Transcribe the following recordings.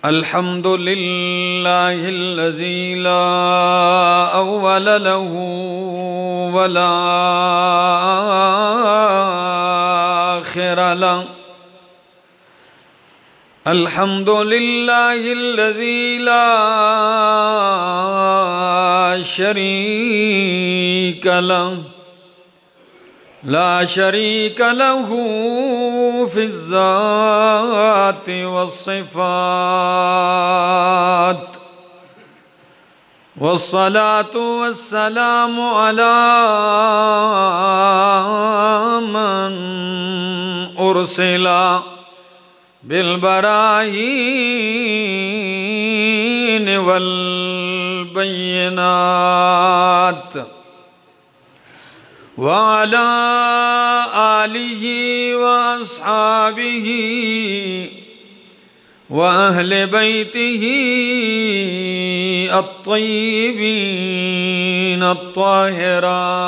الحمد لله الذي لا أول له ولا آخر له. الحمد لله الذي لا شريك له في الذات والصفات. والصلاة والسلام على من أرسل بالبراهين والبينات وعلى آله وأصحابه وأهل بيته الطيبين الطاهرات.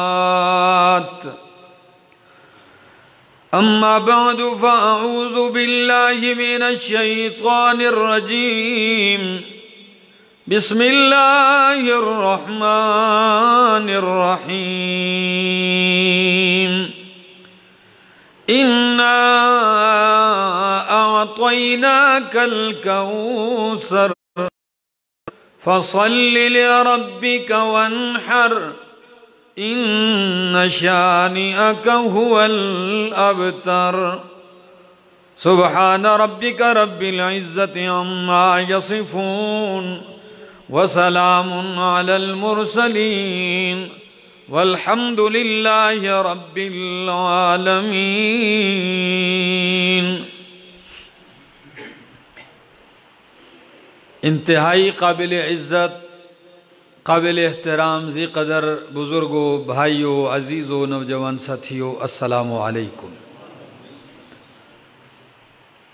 أما بعد فأعوذ بالله من الشيطان الرجيم. بسم الله الرحمن الرحيم. إنا أعطيناك الكوثر فصل لربك وانحر إن شانئك هو الأبتر. سبحان ربك رب العزة عما يصفون وسلام على المرسلين والحمد لله رب العالمين. انتہائی قابل عزت، قابل احترام ذی قدر بزرگوں، بھائیوں، عزیزوں، نوجوان ساتھیوں، السلام علیکم.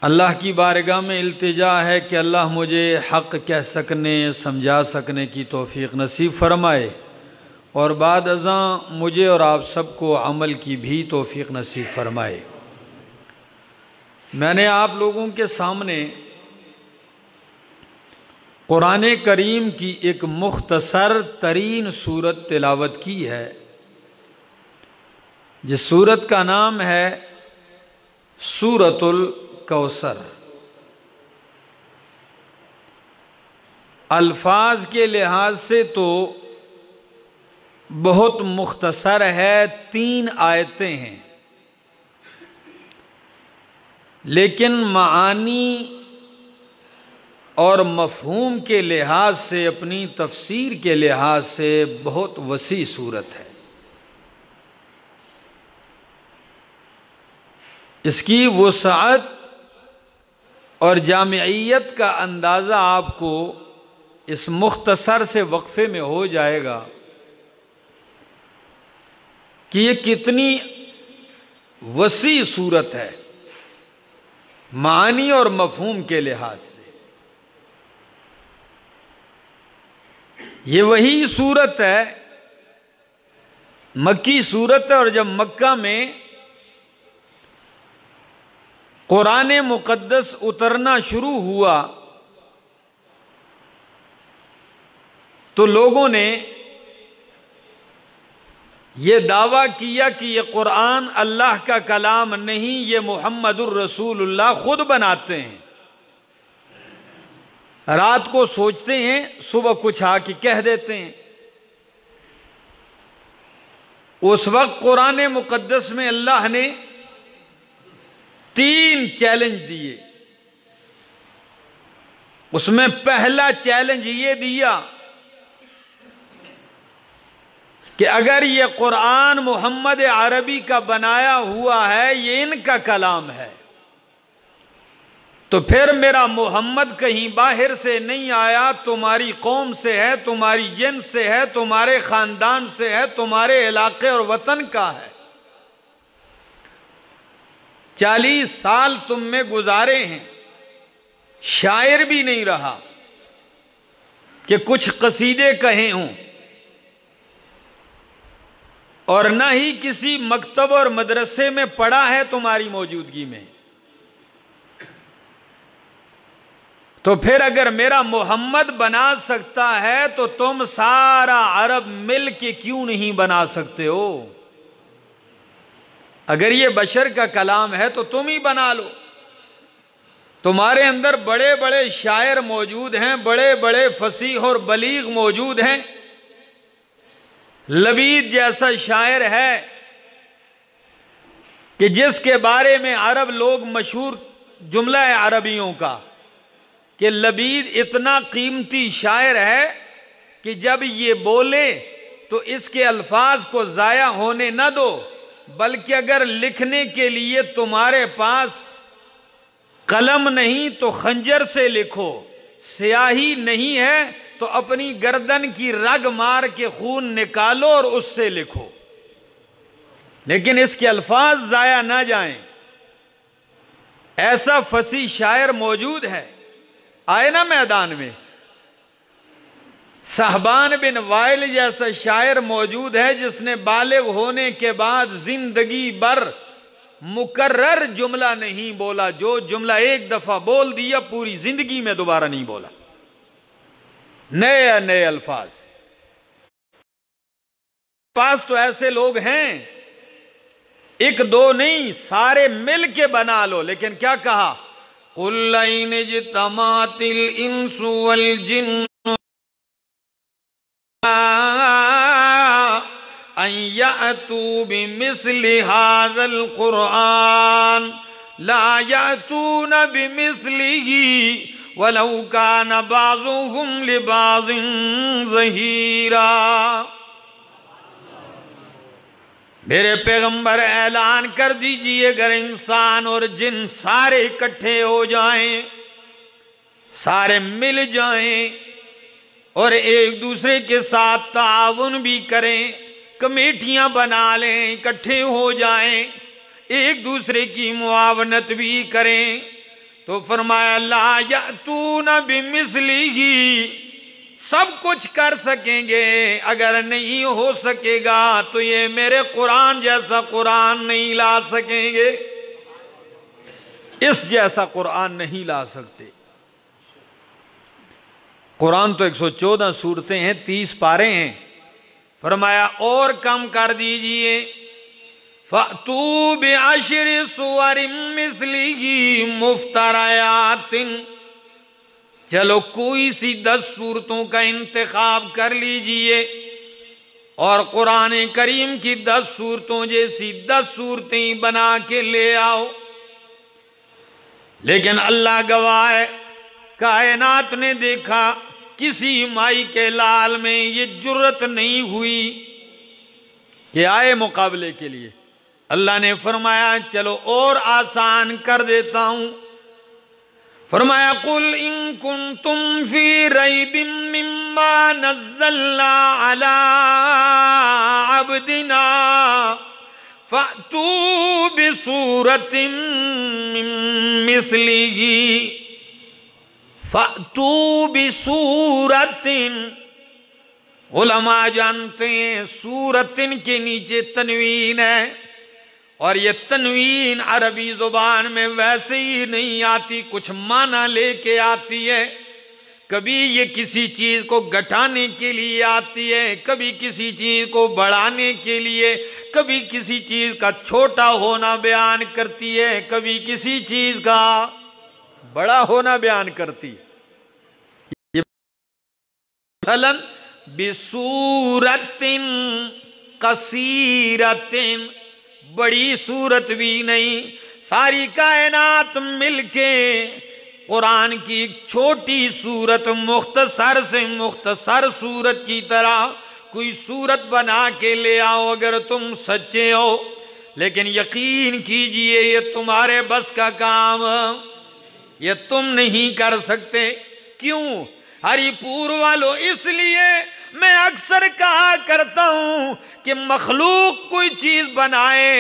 اللہ کی بارگاہ میں التجا ہے کہ اللہ مجھے حق کہہ سکنے، سمجھا سکنے کی توفیق نصیب فرمائے، اور بعد ازاں مجھے اور آپ سب کو عمل کی بھی توفیق نصیب فرمائے. میں نے آپ لوگوں کے سامنے قرآن کریم کی ایک مختصر ترین سورت تلاوت کی ہے، جس سورت کا نام ہے سورۃ الکوثر. الفاظ کے لحاظ سے تو بہت مختصر ہے، 3 آیتیں ہیں، لیکن معانی اور مفہوم کے لحاظ سے، اپنی تفسیر کے لحاظ سے بہت وسیع صورت ہے. اس کی وسعت اور جامعیت کا اندازہ آپ کو اس مختصر سے وقفے میں ہو جائے گا کہ یہ کتنی وسیع صورت ہے معانی اور مفہوم کے لحاظ سے. یہ وہی صورت ہے، مکی صورت ہے، اور جب مکہ میں قرآن مقدس اترنا شروع ہوا تو لوگوں نے یہ دعویٰ کیا کہ یہ قرآن اللہ کا کلام نہیں، یہ محمد الرسول اللہ خود بناتے ہیں. رات کو سوچتے ہیں، صبح کچھ آ کے کہہ دیتے ہیں. اس وقت قرآن مقدس میں اللہ نے 3 چیلنج دیے. اس میں پہلا چیلنج یہ دیا کہ اگر یہ قرآن محمد عربی کا بنایا ہوا ہے، یہ ان کا کلام ہے، تو پھر میرا محمد کہیں باہر سے نہیں آیا، تمہاری قوم سے ہے، تمہاری جنس سے ہے، تمہارے خاندان سے ہے، تمہارے علاقے اور وطن کا ہے. 40 سال تم میں گزارے ہیں، شاعر بھی نہیں رہا کہ کچھ قصیدے کہے ہوں، اور نہ ہی کسی مکتب اور مدرسے میں پڑھا ہے تمہاری موجودگی میں. تو پھر اگر میرا محمد بنا سکتا ہے تو تم سارا عرب مل کے کیوں نہیں بنا سکتے ہو؟ اگر یہ بشر کا کلام ہے تو تم ہی بنا لو۔ تمہارے اندر بڑے بڑے شاعر موجود ہیں، بڑے بڑے فصیح اور بلیغ موجود ہیں۔ لبید جیسا شاعر ہے کہ جس کے بارے میں عرب لوگ مشہور جملہ ہے عربیوں کا کہ لبید اتنا قیمتی شاعر ہے کہ جب یہ بولے تو اس کے الفاظ کو ضائع ہونے نہ دو، بلکہ اگر لکھنے کے لیے تمہارے پاس قلم نہیں تو خنجر سے لکھو، سیاہی نہیں ہے تو اپنی گردن کی رگ مار کے خون نکالو اور اس سے لکھو، لیکن اس کے الفاظ ضائع نہ جائیں۔ ایسا فصیح شاعر موجود ہے، آئے نا میدان میں۔ صہبان بن وائل جیسا شاعر موجود ہے جس نے بالغ ہونے کے بعد زندگی بھر مکرر جملہ نہیں بولا، جو جملہ ایک دفعہ بول دیا پوری زندگی میں دوبارہ نہیں بولا، نئے نئے الفاظ۔ پاس تو ایسے لوگ ہیں، ایک دو نہیں، سارے مل کے بنا لو، لیکن کیا کہا؟ قُلْ إِنِ اجْتَمَعَتِ الْإِنسُ وَالْجِنُّ أَن يَأْتُوا بِمِثْلِ هَذَا الْقُرْآنِ لَا يَأْتُونَ بِمِثْلِهِ وَلَوْ كَانَ بَعْضُهُمْ لِبَعْضٍ ظَهِيرًا۔ میرے پیغمبر اعلان کر دیجئے اگر انسان اور جن سارے اکٹھے ہو جائیں، سارے مل جائیں اور ایک دوسرے کے ساتھ تعاون بھی کریں، کمیٹیاں بنا لیں، اکٹھے ہو جائیں، ایک دوسرے کی معاونت بھی کریں، تو فرمایا لا یأتون بمثلہ، سب کچھ کر سکیں گے، اگر نہیں ہو سکے گا تو یہ میرے قرآن جیسا قرآن نہیں لا سکیں گے، اس جیسا قرآن نہیں لا سکتے۔ قرآن تو 114 سورتیں ہیں، 30 پارے ہیں، فرمایا اور کم کر دیجئے، فَأْتُوا بِعَشْرِ سُوَرٍ مِثْلِهِ مُفْتَرَيَاتٍ، چلو کوئی سی 10 سورتوں کا انتخاب کر لیجئے اور قرآن کریم کی 10 سورتوں جیسی 10 صورتیں بنا کے لے آؤ۔ لیکن اللہ گواہ ہے، کائنات نے دیکھا کسی مائی کے لال میں یہ جرت نہیں ہوئی کہ آئے مقابلے کے لیے۔ اللہ نے فرمایا چلو اور آسان کر دیتا ہوں، فرمایا قُلْ إِن كُنتُمْ فِي رَيْبٍ مِّمَّا نَزَّلْنَا عَلَىٰ عَبْدِنَا فَأْتُوا بِسُورَةٍ مِّن مِّثْلِهِ، فَأْتُوا بِسُورَةٍ، علماء جانتے ہیں سورتن کے نیچے تنوین ہے، اور یہ تنوین عربی زبان میں ویسے ہی نہیں آتی، کچھ معنی لے کے آتی ہے۔ کبھی یہ کسی چیز کو گھٹانے کے لیے آتی ہے، کبھی کسی چیز کو بڑھانے کے لیے، کبھی کسی چیز کا چھوٹا ہونا بیان کرتی ہے، کبھی کسی چیز کا بڑا ہونا بیان کرتی ہے۔ مثلاً بِسُورَةٍ قَصِيرَةٍ، بڑی صورت بھی نہیں، ساری کائنات مل کے قرآن کی ایک چھوٹی صورت، مختصر سے مختصر صورت کی طرح کوئی صورت بنا کے لے آؤ اگر تم سچے ہو، لیکن یقین کیجئے یہ تمہارے بس کا کام، یہ تم نہیں کر سکتے۔ کیوں؟ ہری پور والوں، اس لیے میں اکثر کہا کرتا ہوں کہ مخلوق کوئی چیز بنائے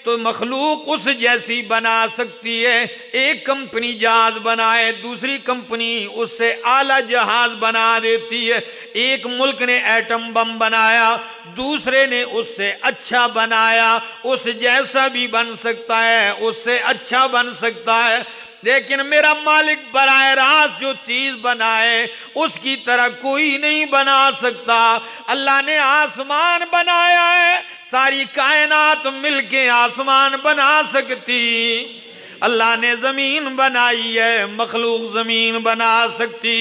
تو مخلوق اس جیسی بنا سکتی ہے۔ ایک کمپنی جہاز بنائے، دوسری کمپنی اس سے اعلیٰ جہاز بنا دیتی ہے۔ ایک ملک نے ایٹم بم بنایا، دوسرے نے اس سے اچھا بنایا، اس جیسا بھی بن سکتا ہے، اس سے اچھا بن سکتا ہے، لیکن میرا مالک براہ راست جو چیز بنائے اس کی طرح کوئی نہیں بنا سکتا۔ اللہ نے آسمان بنایا ہے، ساری کائنات مل کے آسمان بنا سکتی۔ اللہ نے زمین بنائی ہے، مخلوق زمین بنا سکتی۔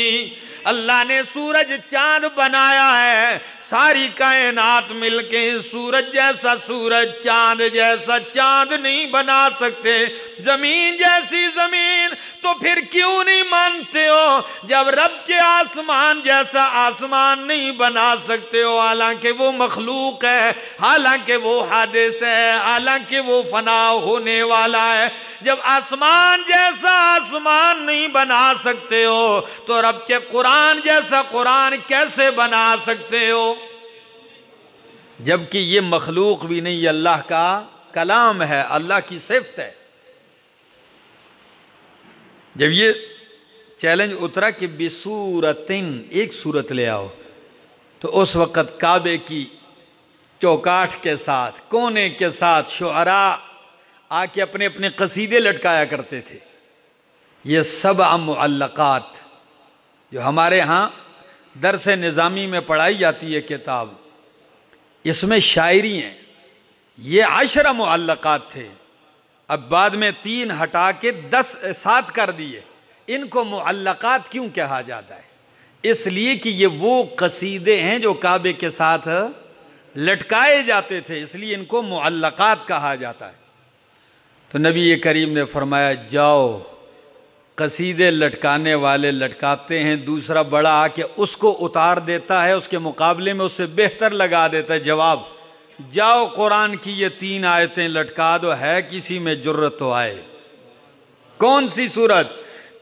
اللہ نے سورج چاند بنایا ہے، ساری کائنات مل کے سورج جیسا سورج، چاند جیسا چاند نہیں بنا سکتے، زمین جیسی زمین۔ تو پھر کیوں نہیں مانتے ہو جب رب کے آسمان جیسا آسمان نہیں بنا سکتے ہو؟ حالانکہ وہ مخلوق ہے، حالانکہ وہ حادث ہے، حالانکہ وہ فنا ہونے والا ہے۔ جب آسمان جیسا آسمان نہیں بنا سکتے ہو تو رب کے قرآن جیسا قرآن کیسے بنا سکتے ہو؟ جبکہ یہ مخلوق بھی نہیں، یہ اللہ کا کلام ہے، اللہ کی صفت ہے۔ جب یہ چیلنج اترا کہ بصورتن، ایک صورت لے آؤ، تو اس وقت کعبے کی چوکاٹھ کے ساتھ، کونے کے ساتھ شعراء آ کے اپنے اپنے قصیدے لٹکایا کرتے تھے۔ یہ 7 معلقات جو ہمارے ہاں درس نظامی میں پڑھائی جاتی ہے کتاب، اس میں شاعری ہیں، یہ 10 معلقات تھے، اب بعد میں 3 ہٹا کے 7 کر دیے۔ ان کو معلقات کیوں کہا جاتا ہے؟ اس لیے کہ یہ وہ قصیدے ہیں جو کعبے کے ساتھ لٹکائے جاتے تھے، اس لیے ان کو معلقات کہا جاتا ہے۔ تو نبی کریم نے فرمایا جاؤ، قصیدے لٹکانے والے لٹکاتے ہیں، دوسرا بڑا آ کے اس کو اتار دیتا ہے، اس کے مقابلے میں اس سے بہتر لگا دیتا ہے۔ جواب، جاؤ قرآن کی یہ 3 آیتیں لٹکا دو، ہے کسی میں جرت تو آئے۔ کون سی سورت؟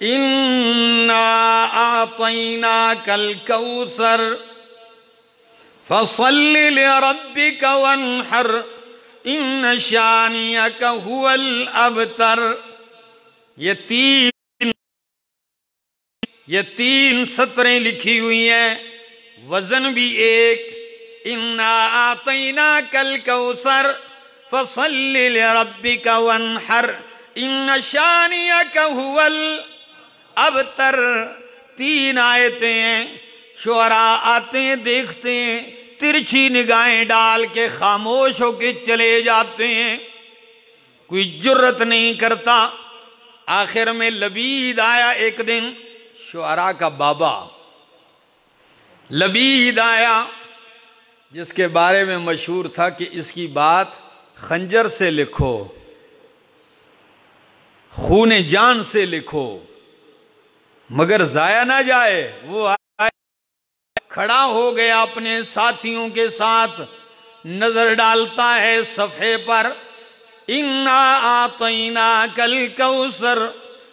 اِنَّا أَعْطَيْنَاكَ الْكَوْثَرَ فَصَلِّ لِرَبِّكَ وَانْحَرْ إِنَّ شَانِئَكَ هُوَ الْأَبْتَرُ۔ یہ 3 سطریں لکھی ہوئی ہیں، وزن بھی ایک۔ اِنَّا أَعْطَيْنَاكَ الْكَوْثَرَ فَصَلِّ لِرَبِّكَ وَانْحَرْ إِنَّ شَانِئَكَ هُوَ الْأَبْتَرُ۔ 3 آیتیں ہیں، شعراء آتے ہیں، دیکھتے ہیں، ترچھی نگاہیں ڈال کے خاموش ہو کے چلے جاتے ہیں، کوئی جرت نہیں کرتا۔ آخر میں لبید آیا ایک دن، شعراء کا بابا لبید آیا، جس کے بارے میں مشہور تھا کہ اس کی بات خنجر سے لکھو، خون جان سے لکھو، مگر ضائع نہ جائے۔ وہ کھڑا ہو گیا اپنے ساتھیوں کے ساتھ، نظر ڈالتا ہے صفحے پر، اِنَّا أَعْطَيْنَاكَ الْكَوْثَرَ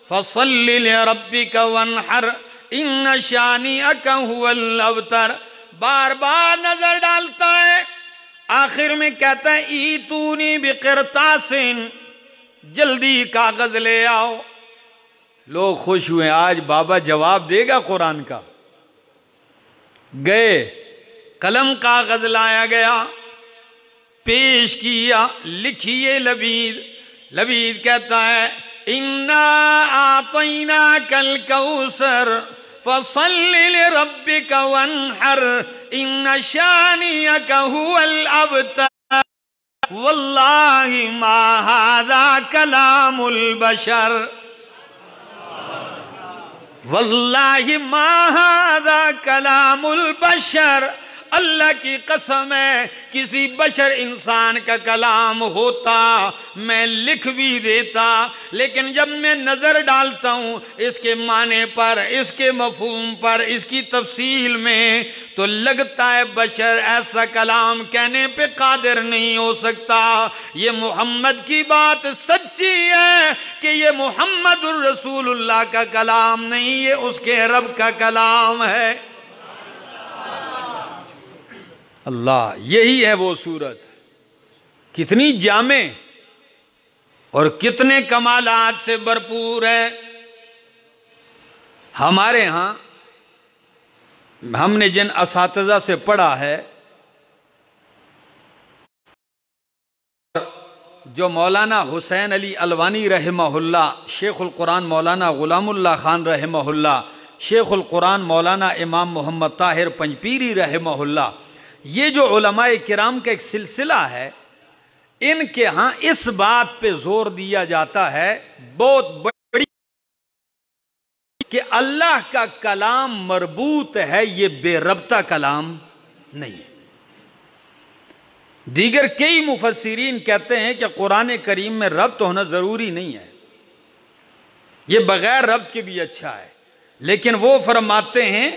فَصَلِّ لِرَبِّكَ وَانْحَرْ إِنَّ شَانِئَكَ هُوَ الْأَبْتَرُ۔ بار بار نظر ڈالتا ہے، آخر میں کہتا ہے ایتونی بقرطاس، جلدی کاغذ لے آؤ۔ لوگ خوش ہوئے، آج بابا جواب دے گا قرآن کا۔ گئے، قلم کاغذ لایا گیا، پیش کیا، لکھیے لبید۔ لبید کہتا ہے اِنَّا أَعْطَيْنَاكَ الْكَوْثَرَ فَصَلِّ لِرَبِّكَ وَانْحَرْ إِنَّ شَانِئَكَ هُوَ الْأَبْتَرُ۔ وَاللَّهِ مَا هَذَا كَلَامُ الْبَشَرِ، واللہ ما ھذا کلام البشر۔ اللہ کی قسم ہے، کسی بشر انسان کا کلام ہوتا میں لکھ بھی دیتا، لیکن جب میں نظر ڈالتا ہوں اس کے معنی پر، اس کے مفہوم پر، اس کی تفصیل میں، تو لگتا ہے بشر ایسا کلام کہنے پہ قادر نہیں ہو سکتا۔ یہ محمد کی بات سچی ہے کہ یہ محمد الرسول اللہ کا کلام نہیں، یہ اس کے رب کا کلام ہے۔ اللہ، یہی ہے وہ صورت، کتنی جامع، اور کتنے کمالات سے بھرپور ہے. ہمارے ہاں ہم نے جن اساتذہ سے پڑھا ہے، جو مولانا حسین علی الوانی رحمہ اللہ، شیخ القرآن مولانا غلام اللہ خان رحمہ اللہ، شیخ القرآن مولانا امام محمد طاہر پنجپیری رحمہ اللہ، یہ جو علماء کرام کا ایک سلسلہ ہے، ان کے ہاں اس بات پہ زور دیا جاتا ہے بہت بڑی کہ اللہ کا کلام مربوط ہے، یہ بے ربطہ کلام نہیں ہے. دیگر کئی مفسرین کہتے ہیں کہ قرآن کریم میں ربط ہونا ضروری نہیں ہے، یہ بغیر ربط کے بھی اچھا ہے، لیکن وہ فرماتے ہیں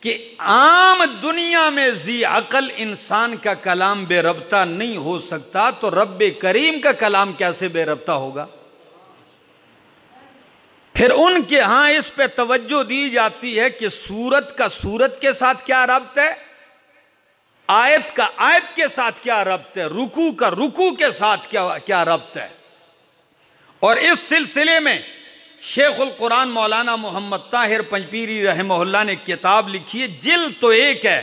کہ عام دنیا میں ذی عقل انسان کا کلام بے ربطہ نہیں ہو سکتا، تو رب کریم کا کلام کیسے بے ربطہ ہوگا؟ پھر ان کے ہاں اس پہ توجہ دی جاتی ہے کہ سورت کا سورت کے ساتھ کیا ربط ہے، آیت کا آیت کے ساتھ کیا ربط ہے، رکوع کا رکوع کے ساتھ کیا ربط ہے. اور اس سلسلے میں شیخ القرآن مولانا محمد طاہر پنجپیری رحمہ اللہ نے کتاب لکھی ہے، جلد تو ایک ہے،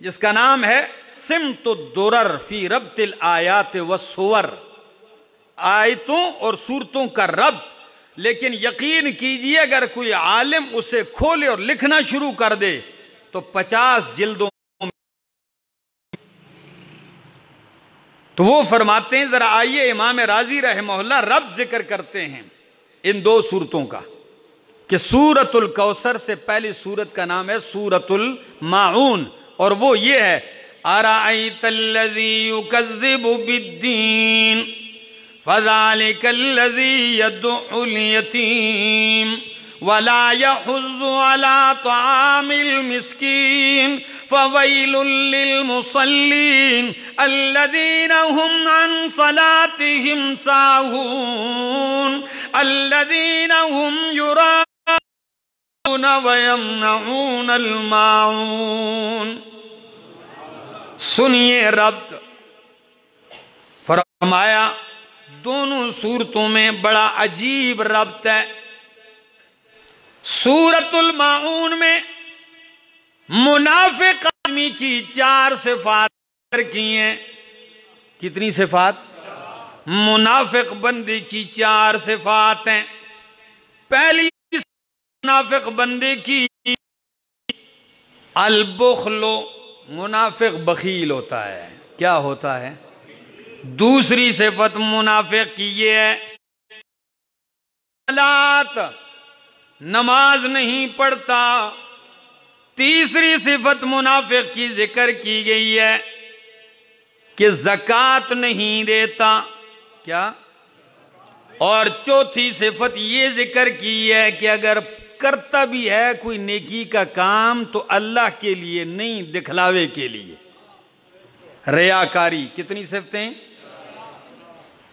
جس کا نام ہے سمت الدرر فی ربط الآیات والسور، آیتوں اور سورتوں کا ربط. لیکن یقین کیجئے اگر کوئی عالم اسے کھولے اور لکھنا شروع کر دے تو 50 جلدوں. تو وہ فرماتے ہیں ذرا آئیے امام راضی رحمہ اللہ ربط ذکر کرتے ہیں ان دو سورتوں کا، کہ سورۃ الکوثر سے پہلی سورت کا نام ہے سورۃ الماعون، اور وہ یہ ہے أَرَأَيْتَ الَّذِي يُكَذِّبُ بِالدِّينِ فَذَلِكَ الَّذِي يَدُعُّ الْيَتِيمَ وَلَا يَحُضُّ عَلَى طَعَامِ الْمِسْكِينِ فَوَيْلٌ لِّلْمُصَلِّينَ الَّذِينَ هُمْ عَنْ صَلَاتِهِمْ سَاهُونَ الَّذِينَ هُمْ يُرَاءُونَ وَيَمْنَعُونَ الْمَاعُونَ. سنیے ربط. فرمایا دونوں صورتوں میں بڑا عجیب ربط ہے. سورۃ الماعون میں منافق آدمی کی 4 صفات ذکر کی ہیں. کتنی صفات؟ منافق بندے کی 4 صفات ہیں. پہلی منافق بندے کی البخل، منافق بخیل ہوتا ہے. کیا ہوتا ہے؟ دوسری صفت منافق کی یہ ہے نماز نہیں پڑھتا. تیسری صفت منافق کی ذکر کی گئی ہے کہ زکوٰۃ نہیں دیتا. کیا؟ اور چوتھی صفت یہ ذکر کی ہے کہ اگر کرتا بھی ہے کوئی نیکی کا کام تو اللہ کے لیے نہیں، دکھلاوے کے لیے، ریاکاری. کتنی صفتیں؟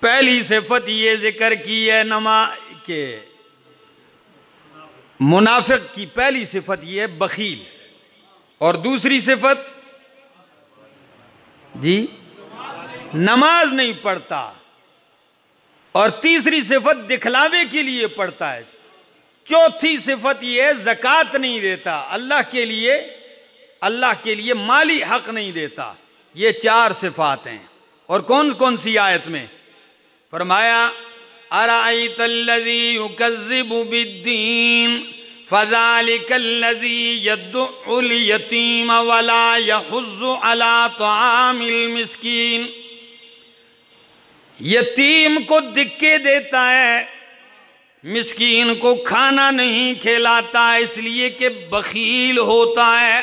پہلی صفت یہ ذکر کی ہے کہ منافق کی پہلی صفت یہ ہے بخیل، اور دوسری صفت جی نماز نہیں پڑھتا، اور تیسری صفت دکھلاوے کے لیے پڑھتا ہے. چوتھی صفت یہ ہے زکوٰۃ نہیں دیتا، اللہ کے لیے مالی حق نہیں دیتا. یہ 4 صفات ہیں. اور کون کون سی آیت میں؟ فرمایا أَرَأَيْتَ الَّذِي يُكَذِّبُ بِالدِّينِ فَذَلِكَ الَّذِي يَدُعُّ الْيَتِيمَ وَلَا يَحُضُّ عَلَى طَعَامِ الْمِسْكِينِ. یتیم کو دکے دیتا ہے، مسکین کو کھانا نہیں کھلاتا، اس لیے کہ بخیل ہوتا ہے.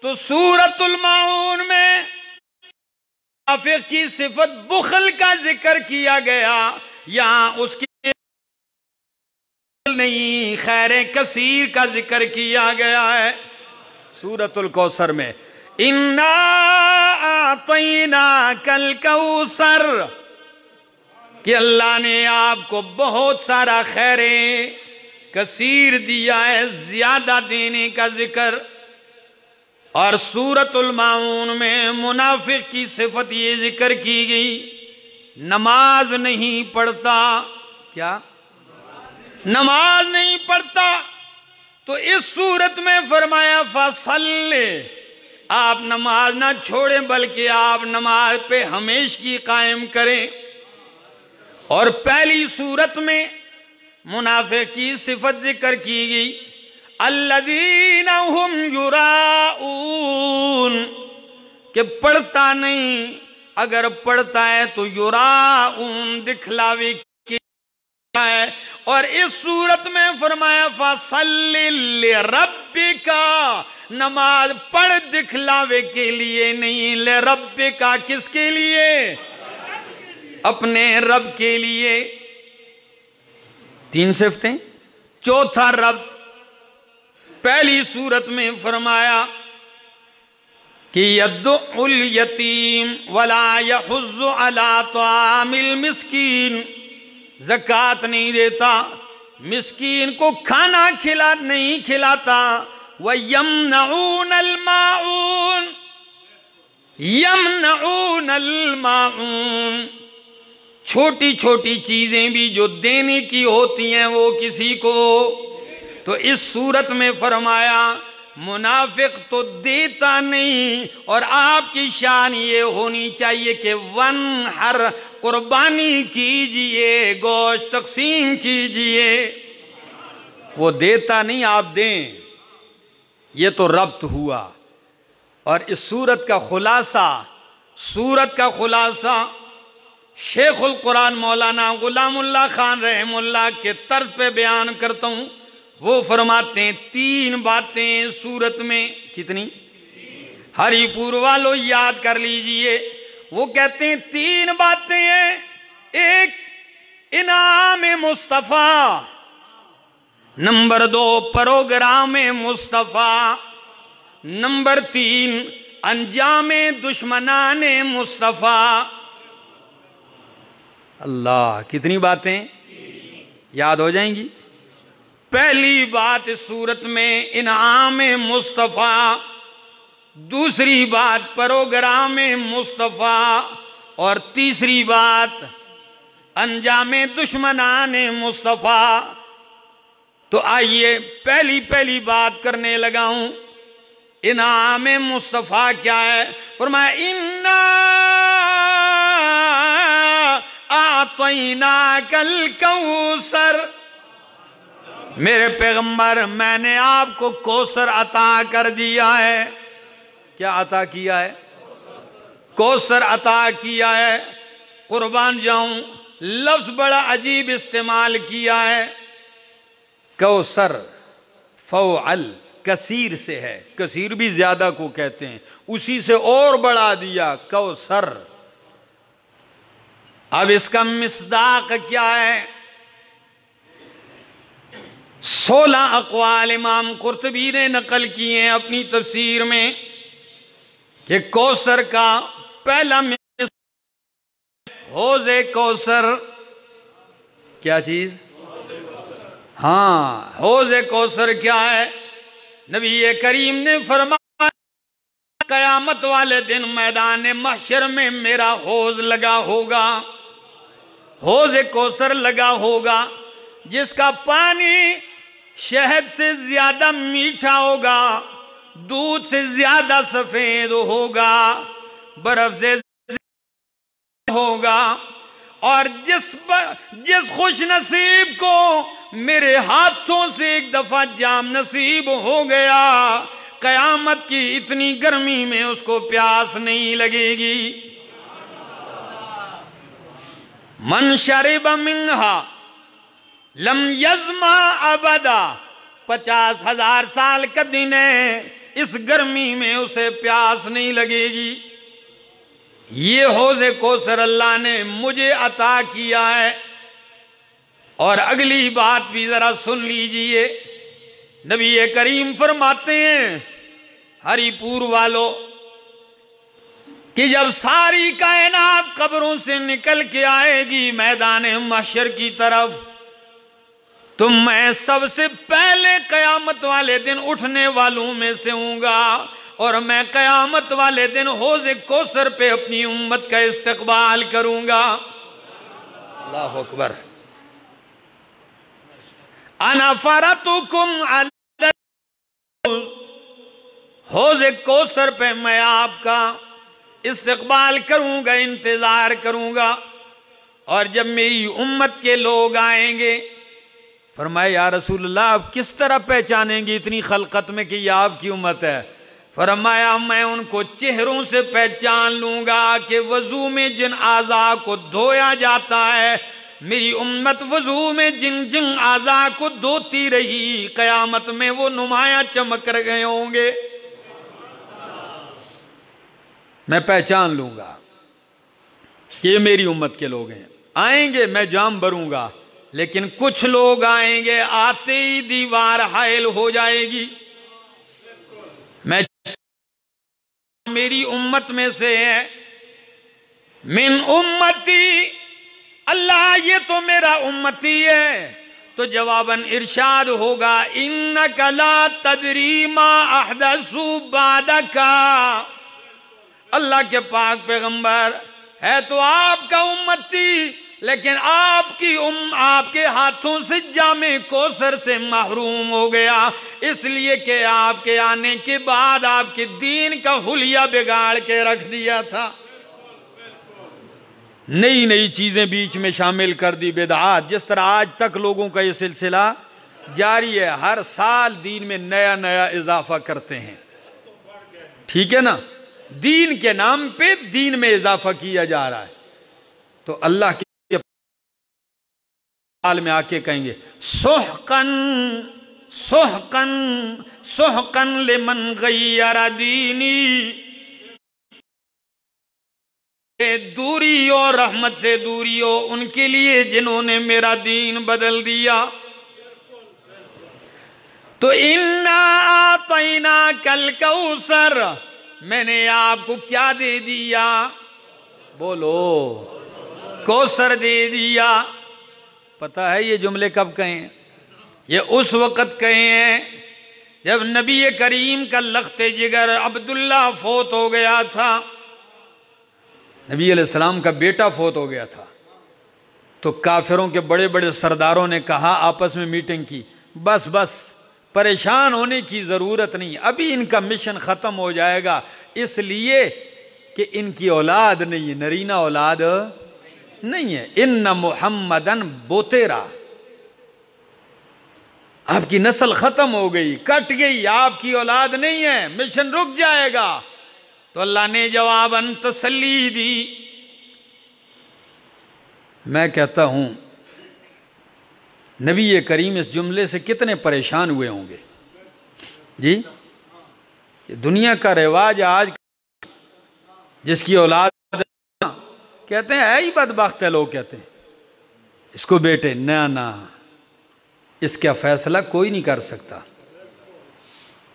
تو سورۃ الماعون میں منافق کی صفت بخل کا ذکر کیا گیا، یہاں اس کی نہیں خیر کثیر کا ذکر کیا گیا ہے. سورۃ الکوثر میں اِنَّا أَعْطَيْنَاكَ الْكَوْثَرَ، کہ اللہ نے آپ کو بہت سارا خیر کثیر دیا ہے، زیادہ دینے کا ذکر. اور سورۃ الماعون میں منافق کی صفت یہ ذکر کی گئی نماز نہیں پڑھتا، کیا نماز نہیں پڑھتا، تو اس صورت میں فرمایا فَصَلِّ، آپ نماز نہ چھوڑیں بلکہ آپ نماز پہ ہمیشگی قائم کریں۔ اور پہلی صورت میں منافق کی صفت ذکر کی گئی، الذین ہم یراؤون، کہ پڑھتا نہیں، اگر پڑھتا ہے تو یراؤون، دکھلاوے کی ہے۔ اور اس صورت میں فرمایا فَصَلِّ لِرَبِّكَ، نماز پڑھ دکھلاوے کے لیے نہیں، لِرَبِّكَ کس کے لیے؟ اپنے رب کے لیے۔ تین صفتیں۔ چوتھا رب، پہلی صورت میں فرمایا کہ یدعو الیتیم ولا یحض علی طعام المسکین، زکوٰۃ نہیں دیتا، مسکین کو کھانا نہیں کھلاتا، وَيَمْنَعُونَ الْمَاعُونَ، یمنعون الماعون، چھوٹی چھوٹی چیزیں بھی جو دینے کی ہوتی ہیں وہ کسی کو۔ تو اس صورت میں فرمایا منافق تو دیتا نہیں، اور آپ کی شان یہ ہونی چاہیے کہ ونحر، قربانی کیجئے، گوشت تقسیم کیجئے، وہ دیتا نہیں آپ دیں، یہ تو ربط ہوا۔ اور اس صورت کا خلاصہ شیخ القرآن مولانا غلام اللہ خان رحم اللہ کے طرز پہ بیان کرتا ہوں۔ وہ فرماتے ہیں تین باتیں سورت میں، کتنی؟ ہری پور والوں یاد کر لیجئے، وہ کہتے ہیں تین باتیں ہیں، ایک انعام مصطفیٰ، نمبر دو پروگرام مصطفیٰ، نمبر تین انجام دشمنان مصطفیٰ۔ اللہ، کتنی باتیں یاد ہو جائیں گی؟ پہلی بات اس صورت میں انعام مصطفیٰ، دوسری بات پروگرام مصطفیٰ، اور تیسری بات انجام دشمنان مصطفیٰ۔ تو آئیے پہلی بات کرنے لگا ہوں۔ انعام مصطفیٰ کیا ہے؟ فرمایا اِنَّا اعطیناک الکوثر، میرے پیغمبر میں نے آپ کو کوثر عطا کر دیا ہے۔ کیا عطا کیا ہے؟ کوثر عطا کیا ہے۔ قربان جاؤں، لفظ بڑا عجیب استعمال کیا ہے، کوثر فوعل کثیر سے ہے، کثیر بھی زیادہ کو کہتے ہیں، اسی سے اور بڑھا دیا کوثر۔ اب اس کا مصداق کیا ہے؟ 16 اقوال امام قرطبی نے نقل کیے ہیں اپنی تفسیر میں کہ کوثر کا پہلا حوض کوثر، کیا چیز؟ ہاں، حوض کوثر کیا ہے؟ نبی کریم نے فرمایا قیامت والے دن میدان محشر میں میرا حوض لگا ہوگا، حوض کوثر لگا ہوگا، جس کا پانی شہد سے زیادہ میٹھا ہوگا، دودھ سے زیادہ سفید ہوگا، برف سے زیادہ ہوگا، اور جس خوش نصیب کو میرے ہاتھوں سے ایک دفعہ جام نصیب ہو گیا، قیامت کی اتنی گرمی میں اس کو پیاس نہیں لگے گی۔ من شرب منہا لم یظما ابدا، 50,000 سال کا دن ہے، اس گرمی میں اسے پیاس نہیں لگے گی۔ یہ حوض کوثر اللہ نے مجھے عطا کیا ہے۔ اور اگلی بات بھی ذرا سن لیجئے، نبی کریم فرماتے ہیں ہری پور والو کہ جب ساری کائنات قبروں سے نکل کے آئے گی میدان محشر کی طرف، تو میں سب سے پہلے قیامت والے دن اٹھنے والوں میں سے ہوں گا، اور میں قیامت والے دن حوض کوثر پہ اپنی امت کا استقبال کروں گا۔ اللہ اکبر. انا فرتکم علی حوض کوثر پہ میں آپ کا استقبال کروں گا، انتظار کروں گا. اور جب میری امت کے لوگ آئیں گے، فرمایا یا رسول اللہ آپ کس طرح پہچانیں گے اتنی خلقت میں کہ یہ آپ کی امت ہے؟ فرمایا میں ان کو چہروں سے پہچان لوں گا کہ وضو میں جن اعضاء کو دھویا جاتا ہے، میری امت وضو میں جن جن اعضاء کو دھوتی رہی، قیامت میں وہ نمایاں چمک گئے ہوں گے. میں پہچان لوں گا کہ یہ میری امت کے لوگ ہیں. آئیں گے میں جام بھروں گا، لیکن کچھ لوگ آئیں گے آتے ہی دیوار حائل ہو جائے گی. میں میری امت میں سے ہے، من امتی، اللہ یہ تو میرا امتی ہے. تو جواباً ارشاد ہوگا انک لا تدری ما احدثوا بعدک. اللہ کے پاک پیغمبر ہے تو آپ کا امتی، لیکن آپ کے ہاتھوں سے جام کوثر سے محروم ہو گیا، اس لیے کہ آپ کے آنے کے بعد آپ کے دین کا حلیہ بگاڑ کے رکھ دیا تھا. نئی نئی چیزیں بیچ میں شامل کر دی، بدعات. جس طرح آج تک لوگوں کا یہ سلسلہ جاری ہے، ہر سال دین میں نیا نیا اضافہ کرتے ہیں. ٹھیک ہے نا؟ دین کے نام پہ دین میں اضافہ کیا جا رہا ہے. تو اللہ کے حال میں آ کے کہیں گے سحقن سحقن سحقن لمن غیر دینی، دوری ہو رحمت سے دوری ہو ان کے لیے جنہوں نے میرا دین بدل دیا. تو انا اعطیناک الکوثر، میں نے آپ کو کیا دے دیا؟ بولو کوثر دے دیا. پتہ ہے یہ جملے کب کہیں ہیں؟ یہ اس وقت کہے ہیں جب نبی کریم کا لخت جگر عبداللہ فوت ہو گیا تھا. نبی علیہ السلام کا بیٹا فوت ہو گیا تھا. تو کافروں کے بڑے بڑے سرداروں نے کہا، آپس میں میٹنگ کی، بس بس پریشان ہونے کی ضرورت نہیں، ابھی ان کا مشن ختم ہو جائے گا، اس لیے کہ ان کی اولاد نہیں ہے، نرینہ اولاد نہیں ہے. ان محمدن بوتیرا، آپ کی نسل ختم ہو گئی، کٹ گئی، آپ کی اولاد نہیں ہے، مشن رک جائے گا. تو اللہ نے جواباً تسلی دی. میں کہتا ہوں نبی کریم اس جملے سے کتنے پریشان ہوئے ہوں گے. جی یہ دنیا کا رواج آج، جس کی اولاد کہتے ہیں اے ہی بدبخت ہے، لوگ کہتے ہیں اس کو بیٹے، نہ اس کا فیصلہ کوئی نہیں کر سکتا.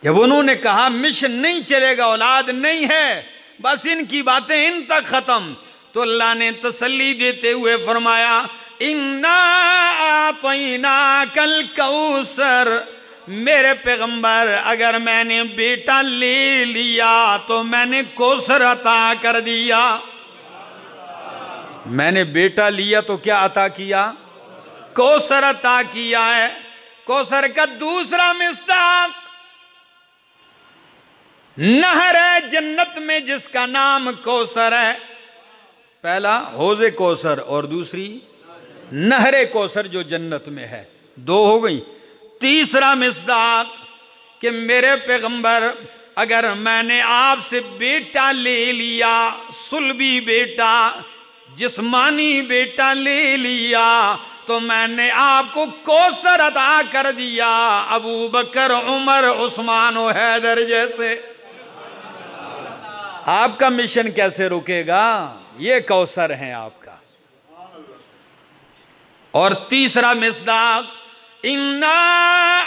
جب انہوں نے کہا مشن نہیں چلے گا، اولاد نہیں ہے، بس ان کی باتیں ان تک ختم، تو اللہ نے تسلی دیتے ہوئے فرمایا انا اعطیناک الکوثر، میرے پیغمبر اگر میں نے بیٹا لے لیا تو میں نے کوثر عطا کر دیا. میں نے بیٹا لیا تو کیا عطا کیا؟ کوثر عطا کیا ہے. کوثر کا دوسرا مصداق نہر ہے جنت میں جس کا نام کوثر ہے. پہلا حوض کوثر اور دوسری نہر کوثر جو جنت میں ہے، دو ہو گئی. تیسرا مصداق کہ میرے پیغمبر اگر میں نے آپ سے بیٹا لے لیا، صلبی بیٹا، جسمانی بیٹا لے لیا، تو میں نے آپ کو کوثر عطا کر دیا، ابو بکر، عمر، عثمان و حیدر جیسے. آپ کا مشن کیسے رکے گا؟ یہ کوثر ہیں آپ کا. اور تیسرا مصداق انا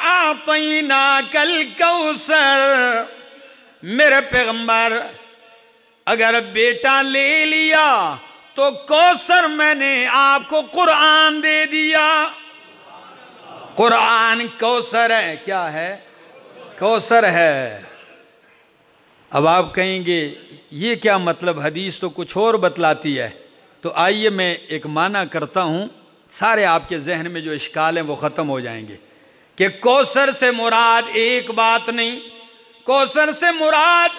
اعطیناک الکوثر، میرے پیغمبر اگر بیٹا لے لیا تو کوثر میں نے آپ کو قرآن دے دیا. قرآن کوثر ہے. کیا ہے؟ کوثر ہے. اب آپ کہیں گے یہ کیا مطلب، حدیث تو کچھ اور بتلاتی ہے. تو آئیے میں ایک معنی کرتا ہوں، سارے آپ کے ذہن میں جو اشکال ہیں وہ ختم ہو جائیں گے کہ کوثر سے مراد ایک بات نہیں، کوثر سے مراد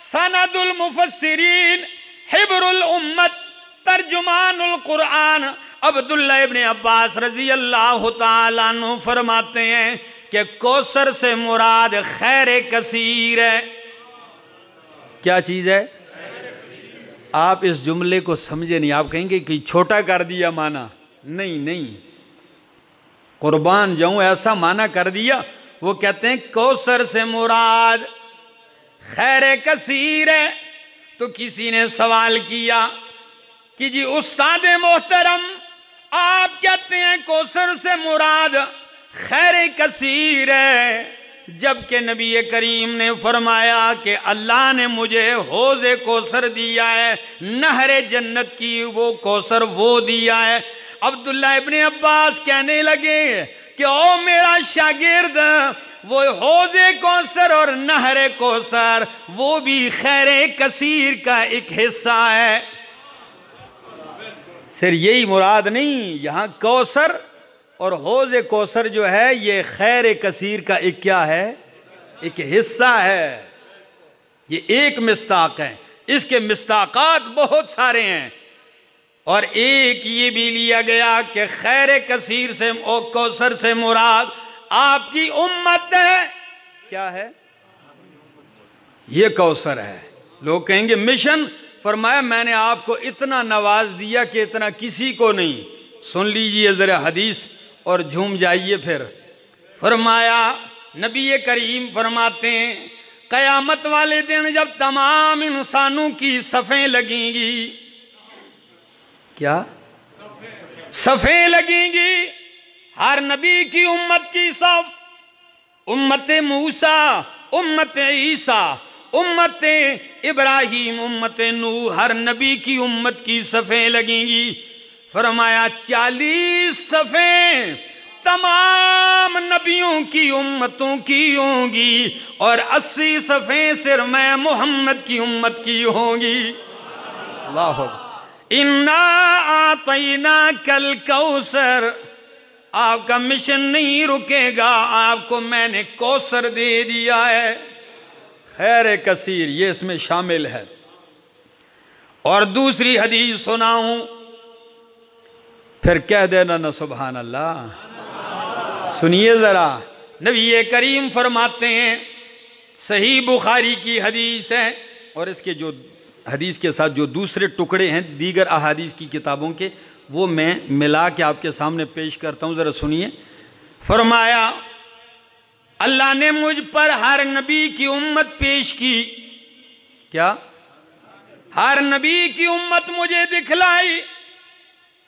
سند المفسرین حبر الامت ترجمان القرآن عبداللہ ابن عباس رضی اللہ تعالیٰ عنہ فرماتے ہیں کہ کوثر سے مراد خیر کثیر ہے۔ کیا چیز ہے؟ آپ اس جملے کو سمجھے نہیں، آپ کہیں گے کہ چھوٹا کر دیا معنی، نہیں، قربان جاؤں ایسا معنی کر دیا۔ وہ کہتے ہیں کوثر سے مراد خیر کثیر ہے۔ تو کسی نے سوال کیا کہ جی استاد محترم، آپ کہتے ہیں کوثر سے مراد خیر کثیر ہے، جبکہ نبی کریم نے فرمایا کہ اللہ نے مجھے حوض کوثر دیا ہے، نہر جنت کی وہ کوثر وہ دیا ہے۔ عبداللہ ابن عباس کہنے لگے کہ او میرا شاگرد، وہ حوض کوثر اور نہر کوثر وہ بھی خیر کثیر کا ایک حصہ ہے۔ صرف یہی مراد نہیں، یہاں کوثر اور حوض کوثر جو ہے یہ خیر کثیر کا ایک کیا ہے؟ ایک حصہ ہے۔ یہ ایک مصداق ہے، اس کے مصداقات بہت سارے ہیں، اور ایک یہ بھی لیا گیا کہ خیر کثیر سے اور کوثر سے مراد آپ کی امت ہے۔ کیا ہے؟ یہ کوثر ہے۔ لوگ کہیں گے مشن، فرمایا میں نے آپ کو اتنا نواز دیا کہ اتنا کسی کو نہیں۔ سن لیجئے ذرا حدیث اور جھوم جائیے پھر۔ فرمایا نبی کریم فرماتے ہیں قیامت والے دن جب تمام انسانوں کی صفیں لگیں گی، کیا صفیں لگیں گی، ہر نبی کی امت کی صف، امت موسیٰ، امت عیسیٰ، امت ابراہیم، امت نوح، ہر نبی کی امت کی صفیں لگیں گی۔ فرمایا 40 صفیں تمام نبیوں کی امتوں کی ہوں گی، اور 80 صفیں صرف میں محمد کی امت کی ہوں گی۔ اللہ اکبر۔ اِنَّا أَعْطَيْنَاكَ الْكَوْثَرَ، آپ کا مشن نہیں رکے گا، آپ کو میں نے کوثر دے دیا ہے۔ خیر کثیر یہ اس میں شامل ہے۔ اور دوسری حدیث سناؤں، پھر کہہ دینا نا سبحان اللہ۔ سنیے ذرا، نبی کریم فرماتے ہیں، صحیح بخاری کی حدیث ہے، اور اس کے جو حدیث کے ساتھ جو دوسرے ٹکڑے ہیں دیگر احادیث کی کتابوں کے، وہ میں ملا کے آپ کے سامنے پیش کرتا ہوں، ذرا سنیے۔ فرمایا اللہ نے مجھ پر ہر نبی کی امت پیش کی۔ کیا؟ ہر نبی کی امت مجھے دکھلائی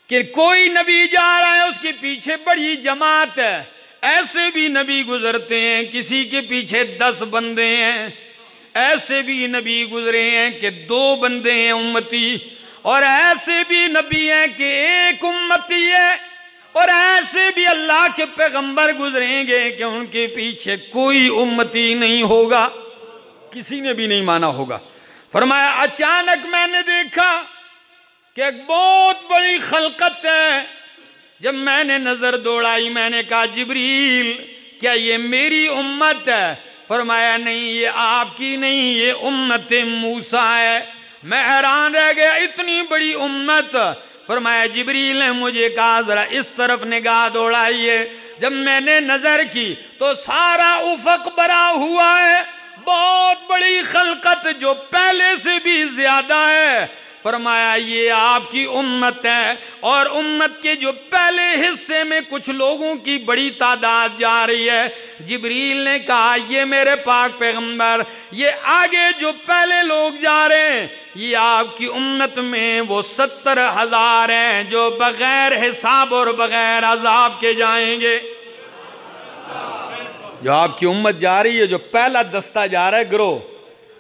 کہ کوئی نبی جا رہا ہے، اس کے پیچھے بڑی جماعت ہے۔ ایسے بھی نبی گزرتے ہیں کسی کے پیچھے 10 بندے ہیں، ایسے بھی نبی گزرے ہیں کہ 2 بندے ہیں امتی، اور ایسے بھی نبی ہیں کہ 1 امتی ہے، اور ایسے بھی اللہ کے پیغمبر گزریں گے کہ ان کے پیچھے کوئی امتی نہیں ہوگا، کسی نے بھی نہیں مانا ہوگا۔ فرمایا اچانک میں نے دیکھا کہ ایک بہت بڑی خلقت ہے۔ جب میں نے نظر دوڑائی میں نے کہا جبریل کیا یہ میری امت ہے؟ فرمایا نہیں، یہ آپ کی نہیں، یہ امت موسیٰ ہے۔ میں حیران رہ گیا، اتنی بڑی امت۔ فرمایا جبریل نے مجھے کہا ذرا اس طرف نگاہ دوڑائیے۔ جب میں نے نظر کی تو سارا افق بھرا ہوا ہے، بہت بڑی خلقت جو پہلے سے بھی زیادہ ہے۔ فرمایا یہ آپ کی امت ہے، اور امت کے جو پہلے حصے میں کچھ لوگوں کی بڑی تعداد جا رہی ہے۔ جبریل نے کہا یہ میرے پاک پیغمبر، یہ آگے جو پہلے لوگ جا رہے ہیں یہ آپ کی امت میں وہ 70,000 ہیں جو بغیر حساب اور بغیر عذاب کے جائیں گے۔ جو آپ کی امت جا رہی ہے، جو پہلا دستہ جا رہا ہے گروہ،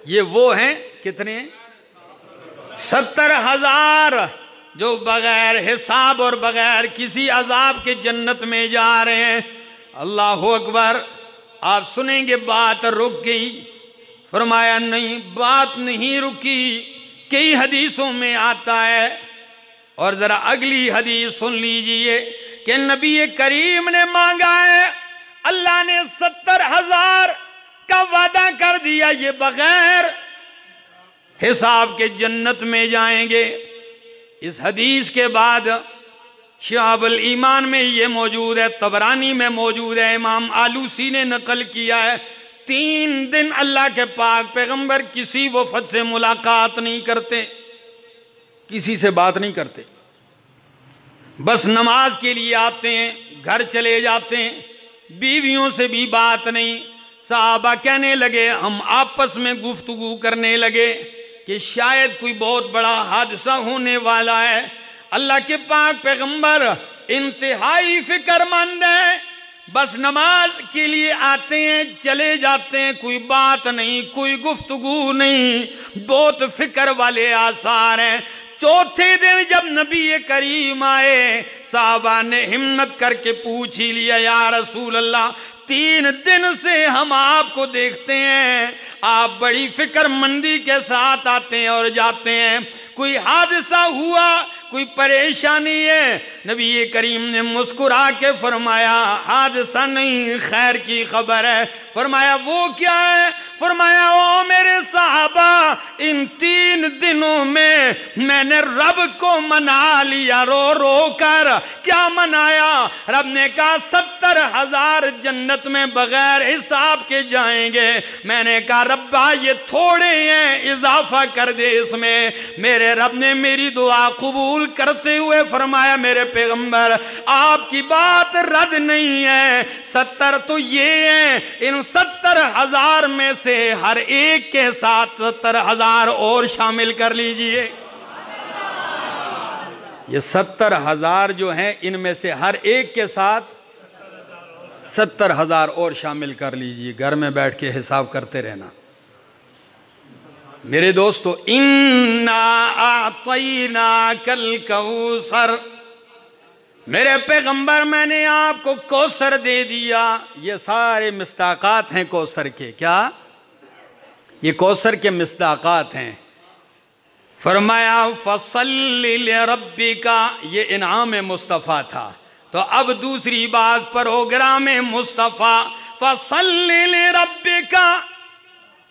یہ وہ ہیں کتنے؟ 70,000 جو بغیر حساب اور بغیر کسی عذاب کے جنت میں جا رہے ہیں۔ اللہ اکبر۔ آپ سنیں گے بات رک گئی۔ فرمایا نہیں، بات نہیں رکی۔ کئی حدیثوں میں آتا ہے اور ذرا اگلی حدیث سن لیجئے کہ نبی کریم نے مانگا ہے، اللہ نے 70,000 کا وعدہ کر دیا، یہ بغیر حساب کے جنت میں جائیں گے۔ اس حدیث کے بعد شعب الایمان میں یہ موجود ہے، طبرانی میں موجود ہے، امام آلوسی نے نقل کیا ہے، 3 دن اللہ کے پاک پیغمبر کسی وفد سے ملاقات نہیں کرتے، کسی سے بات نہیں کرتے، بس نماز کے لیے آتے ہیں، گھر چلے جاتے ہیں، بیویوں سے بھی بات نہیں۔ صحابہ کہنے لگے، ہم آپس میں گفتگو کرنے لگے کہ شاید کوئی بہت بڑا حادثہ ہونے والا ہے۔ اللہ کے پاک پیغمبر انتہائی فکر مند ہیں، بس نماز کے لیے آتے ہیں، چلے جاتے ہیں، کوئی بات نہیں، کوئی گفتگو نہیں، بہت فکر والے آثار ہیں۔ چوتھے دن جب نبی کریم آئے، صحابہ نے ہمت کر کے پوچھ ہی لیا، یا رسول اللہ 3 دن سے ہم آپ کو دیکھتے ہیں، آپ بڑی فکر مندی کے ساتھ آتے ہیں اور جاتے ہیں، کوئی حادثہ ہوا، کوئی پریشانی ہے؟ نبی کریم نے مسکرا کے فرمایا، حادثہ نہیں، خیر کی خبر ہے۔ فرمایا وہ کیا ہے؟ فرمایا او میرے صحابہ، ان 3 دنوں میں نے رب کو منا لیا رو رو کر۔ کیا منایا؟ رب نے کہا 70,000 جنت میں بغیر حساب کے جائیں گے۔ میں نے کہا ربا یہ تھوڑے ہیں، اضافہ کر دے اس میں۔ میرے رب نے میری دعا قبول کرتے ہوئے فرمایا، میرے پیغمبر آپ کی بات رد نہیں ہے، 70 تو یہ ہیں، ان 70,000 میں سے ہر ایک کے ساتھ 70,000 اور شامل کر لیجئے۔ یہ 70,000 جو ہیں ان میں سے ہر ایک کے ساتھ 70,000 اور شامل کر لیجئے، گھر میں بیٹھ کے حساب کرتے رہنا۔ میرے دوستو، اِنَّا أَعْطَيْنَاكَ الْكَوْثَرَ، میرے پیغمبر میں نے آپ کو کوثر دے دیا۔ یہ سارے مصداقات ہیں کوثر کے، کیا؟ یہ کوثر کے مصداقات ہیں۔ فرمایا فَصَلِّ لِرَبِّكَ، یہ انعام مصطفیٰ تھا۔ تو اب دوسری بات، پروگرام مصطفیٰ، فَصَلِّ لِرَبِّكَ،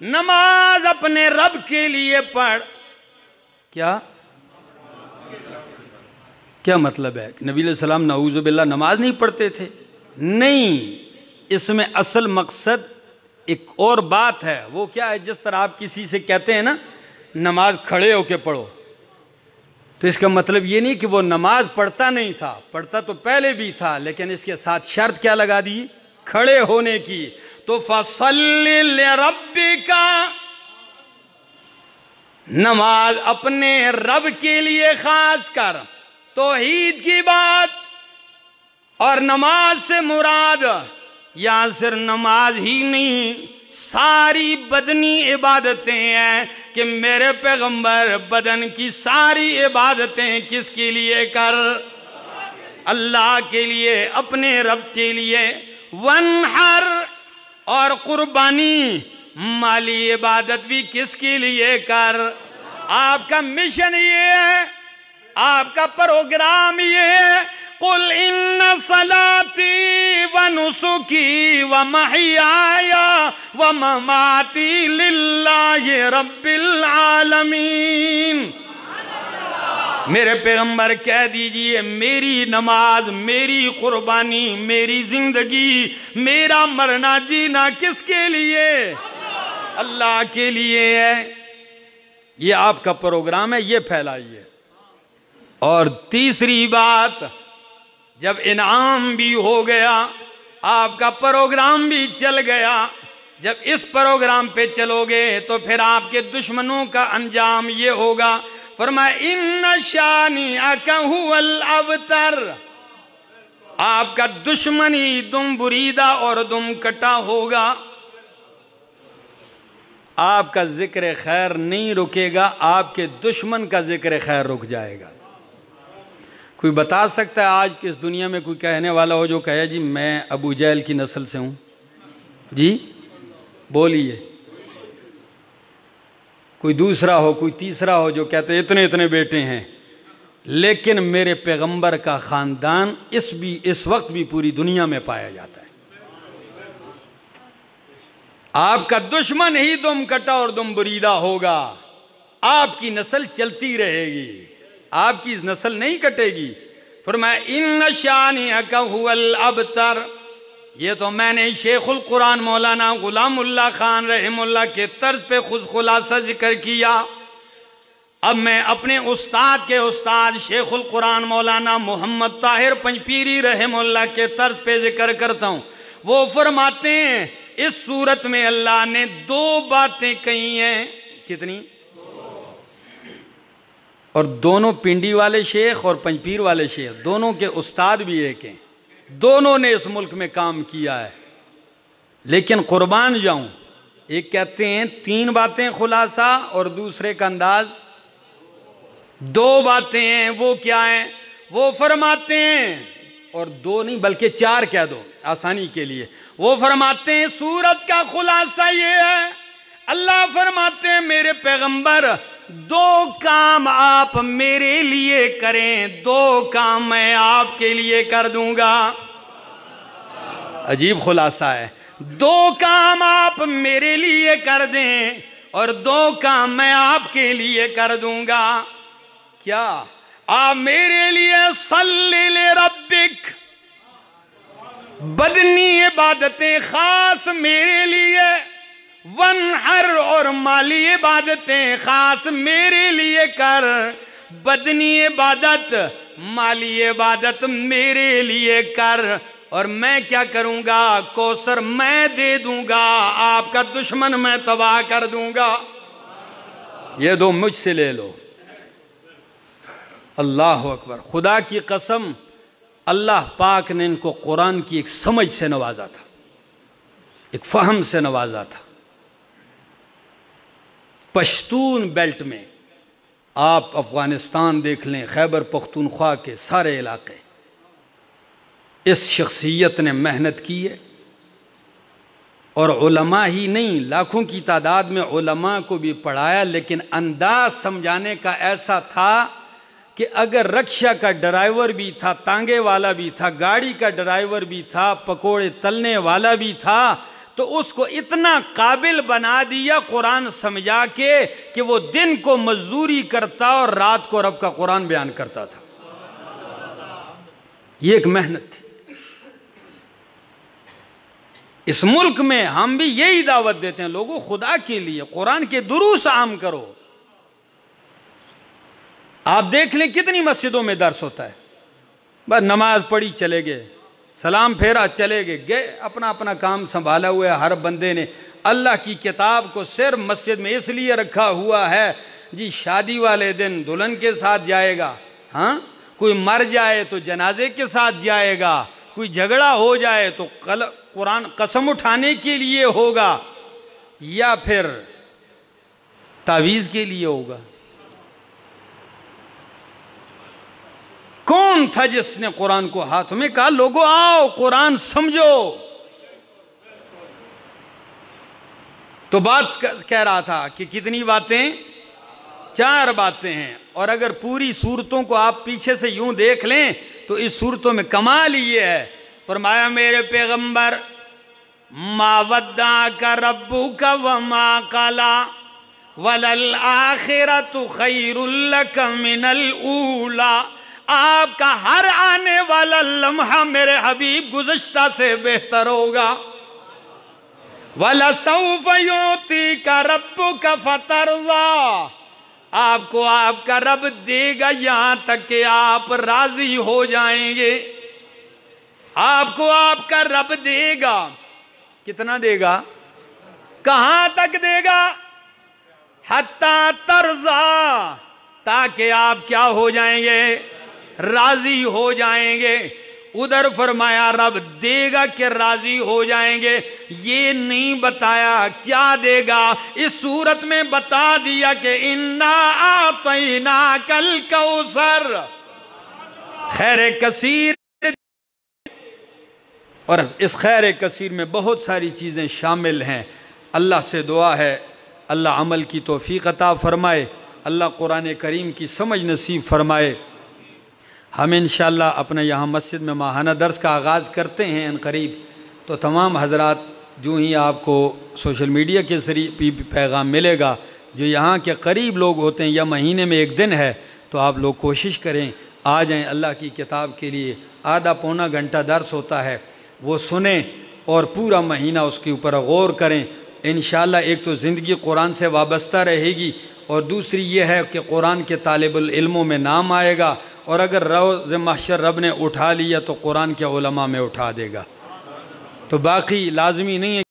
نماز اپنے رب کے لیے پڑھ۔ کیا مطلب ہے؟ نبی علیہ السلام نعوذ باللہ نماز نہیں پڑھتے تھے؟ نہیں، اس میں اصل مقصد ایک اور بات ہے۔ وہ کیا ہے؟ جس طرح آپ کسی سے کہتے ہیں نا نماز کھڑے ہو کے پڑھو، تو اس کا مطلب یہ نہیں کہ وہ نماز پڑھتا نہیں تھا، پڑھتا تو پہلے بھی تھا، لیکن اس کے ساتھ شرط کیا لگا دی؟ کھڑے ہونے کی۔ تو فَصَلِّ لِرَبِّكَ، نماز اپنے رب کے لیے خاص کر۔ توحید کی بات، اور نماز سے مراد یا صرف نماز ہی نہیں، ساری بدنی عبادتیں ہیں کہ میرے پیغمبر بدن کی ساری عبادتیں کس کے لیے کر؟ اللہ کے لیے، اپنے رب کے لیے۔ وَانْحَرْ، اور قربانی، مالی عبادت بھی کس کے لیے کر؟ آپ کا مشن یہ ہے، آپ کا پروگرام یہ ہے، قُلْ إِنَّ صَلَاتِي وَنُسُكِي وَمَحْيَايَ وَمَمَاتِي لِلَّهِ رَبِّ الْعَالَمِينَ۔ میرے پیغمبر کہہ دیجئے میری نماز، میری قربانی، میری زندگی، میرا مرنا جینا کس کے لیے؟ اللہ کے لیے ہے۔ یہ آپ کا پروگرام ہے، یہ پھیلائیے۔ اور تیسری بات، جب انعام بھی ہو گیا، آپ کا پروگرام بھی چل گیا، جب اس پروگرام پہ چلو گے تو پھر آپ کے دشمنوں کا انجام یہ ہوگا۔ فرمایا اِنَّ شَانِئَكَ هُوَ الْأَبْتَرُ، آپ کا دشمن ہی دم بریدہ اور دم کٹا ہوگا۔ آپ کا ذکر خیر نہیں رکے گا، آپ کے دشمن کا ذکر خیر رک جائے گا۔ کوئی بتا سکتا ہے آج کس دنیا میں کوئی کہنے والا ہو جو کہے جی میں ابو جہل کی نسل سے ہوں؟ جی بولیے۔ کوئی دوسرا ہو، کوئی تیسرا ہو جو کہتے اتنے اتنے بیٹے ہیں، لیکن میرے پیغمبر کا خاندان اس وقت بھی پوری دنیا میں پایا جاتا ہے۔ آپ کا دشمن ہی دم کٹا اور دم بریدہ ہوگا، آپ کی نسل چلتی رہے گی، آپ کی نسل نہیں کٹے گی۔ فرمایا ان شانئک ھو الابتر، یہ تو میں نے شیخ القرآن مولانا غلام اللہ خان رحم اللہ کے طرز پہ خود خلاصہ ذکر کیا۔ اب میں اپنے استاد کے استاد شیخ القرآن مولانا محمد طاہر پنجپیری رحم اللہ کے طرز پہ ذکر کرتا ہوں۔ وہ فرماتے ہیں اس صورت میں اللہ نے دو باتیں کہی ہیں۔ کتنی؟ اور دونوں پنڈی والے شیخ اور پنجپیر والے شیخ دونوں کے استاد بھی ایک ہیں، دونوں نے اس ملک میں کام کیا ہے۔ لیکن قربان جاؤں، ایک کہتے ہیں 3 باتیں خلاصہ اور دوسرے کا انداز 2 باتیں ہیں۔ وہ کیا ہیں؟ وہ فرماتے ہیں، اور 2 نہیں بلکہ 4 کہہ دو آسانی کے لیے، وہ فرماتے ہیں سورت کا خلاصہ یہ ہے، اللہ فرماتے ہیں میرے پیغمبر 2 کام آپ میرے لیے کریں، 2 کام میں آپ کے لیے کر دوں گا۔ عجیب خلاصہ ہے، 2 کام آپ میرے لیے کر دیں اور 2 کام میں آپ کے لیے کر دوں گا۔ کیا؟ آپ میرے لیے صلی لربک، بدنی عبادتیں خاص میرے لیے، ونحر اور مالی عبادتیں خاص میرے لیے کر، بدنی عبادت مالی عبادت میرے لیے کر، اور میں کیا کروں گا؟ کوثر میں دے دوں گا، آپ کا دشمن میں تباہ کر دوں گا۔ یہ 2 مجھ سے لے لو۔ اللہ اکبر، خدا کی قسم اللہ پاک نے ان کو قرآن کی ایک سمجھ سے نوازا تھا، ایک فہم سے نوازا تھا۔ پشتون بیلٹ میں آپ افغانستان دیکھ لیں، خیبر پختونخوا کے سارے علاقے، اس شخصیت نے محنت کی ہے، اور علماء ہی نہیں لاکھوں کی تعداد میں علماء کو بھی پڑھایا، لیکن انداز سمجھانے کا ایسا تھا کہ اگر رکشہ کا ڈرائیور بھی تھا، تانگے والا بھی تھا، گاڑی کا ڈرائیور بھی تھا، پکوڑے تلنے والا بھی تھا، تو اس کو اتنا قابل بنا دیا قرآن سمجھا کے کہ وہ دن کو مزدوری کرتا اور رات کو رب کا قرآن بیان کرتا تھا۔ یہ ایک محنت تھی۔ اس ملک میں ہم بھی یہی دعوت دیتے ہیں، لوگوں خدا کے لیے قرآن کے دروس عام کرو۔ آپ دیکھ لیں کتنی مسجدوں میں درس ہوتا ہے، بس نماز پڑھی چلے گئے، سلام پھیرا چلے گئے، اپنا اپنا کام سنبھالا ہوا ہے۔ ہر بندے نے اللہ کی کتاب کو صرف مسجد میں اس لیے رکھا ہوا ہے جی شادی والے دن دلہن کے ساتھ جائے گا، ہاں کوئی مر جائے تو جنازے کے ساتھ جائے گا، کوئی جھگڑا ہو جائے تو قرآن قسم اٹھانے کے لیے ہوگا، یا پھر تعویذ کے لیے ہوگا۔ کون تھا جس نے قرآن کو ہاتھ میں کہا لوگوں آؤ قرآن سمجھو؟ تو بات کہہ رہا تھا کہ کتنی باتیں؟ 4 باتیں ہیں، اور اگر پوری صورتوں کو آپ پیچھے سے یوں دیکھ لیں تو اس صورتوں میں کمال یہ ہے، فرمایا میرے پیغمبر ما ودعک ربک وما قلی وللآخرۃ خیر لک من الاولی، آپ کا ہر آنے والا لمحہ میرے حبیب گزشتہ سے بہتر ہوگا۔ وَلَسَوْفَ يُعْطِيكَ رَبُّكَ فَتَرْضَىٰ، آپ کو آپ کا رب دے گا یہاں تک کہ آپ راضی ہو جائیں گے۔ آپ کو آپ کا رب دے گا، کتنا دے گا؟ کہاں تک دے گا؟ حَتَّى تَرْضَىٰ، تاکہ آپ کیا ہو جائیں گے؟ راضی ہو جائیں گے۔ ادھر فرمایا رب دے گا کہ راضی ہو جائیں گے، یہ نہیں بتایا کیا دے گا۔ اس صورت میں بتا دیا کہ اِنَّا أَعْطَيْنَاكَ الْكَوْثَرَ، خیر کثیر، اور اس خیر کثیر میں بہت ساری چیزیں شامل ہیں۔ اللہ سے دعا ہے اللہ عمل کی توفیق عطا فرمائے، اللہ قرآن کریم کی سمجھ نصیب فرمائے۔ ہم انشاءاللہ اپنے یہاں مسجد میں ماہانہ درس کا آغاز کرتے ہیں ان قریب، تو تمام حضرات جو ہی آپ کو سوشل میڈیا کے ذریعے پیغام ملے گا، جو یہاں کے قریب لوگ ہوتے ہیں یا مہینے میں ایک دن ہے تو آپ لوگ کوشش کریں آ جائیں اللہ کی کتاب کے لیے۔ آدھا پونا گھنٹہ درس ہوتا ہے، وہ سنیں اور پورا مہینہ اس کے اوپر غور کریں۔ انشاءاللہ ایک تو زندگی قرآن سے وابستہ رہے گی، اور دوسری یہ ہے کہ قرآن کے طالب العلموں میں نام آئے گا، اور اگر روز محشر رب نے اٹھا لیا تو قرآن کے علماء میں اٹھا دے گا۔ تو باقی لازمی نہیں ہے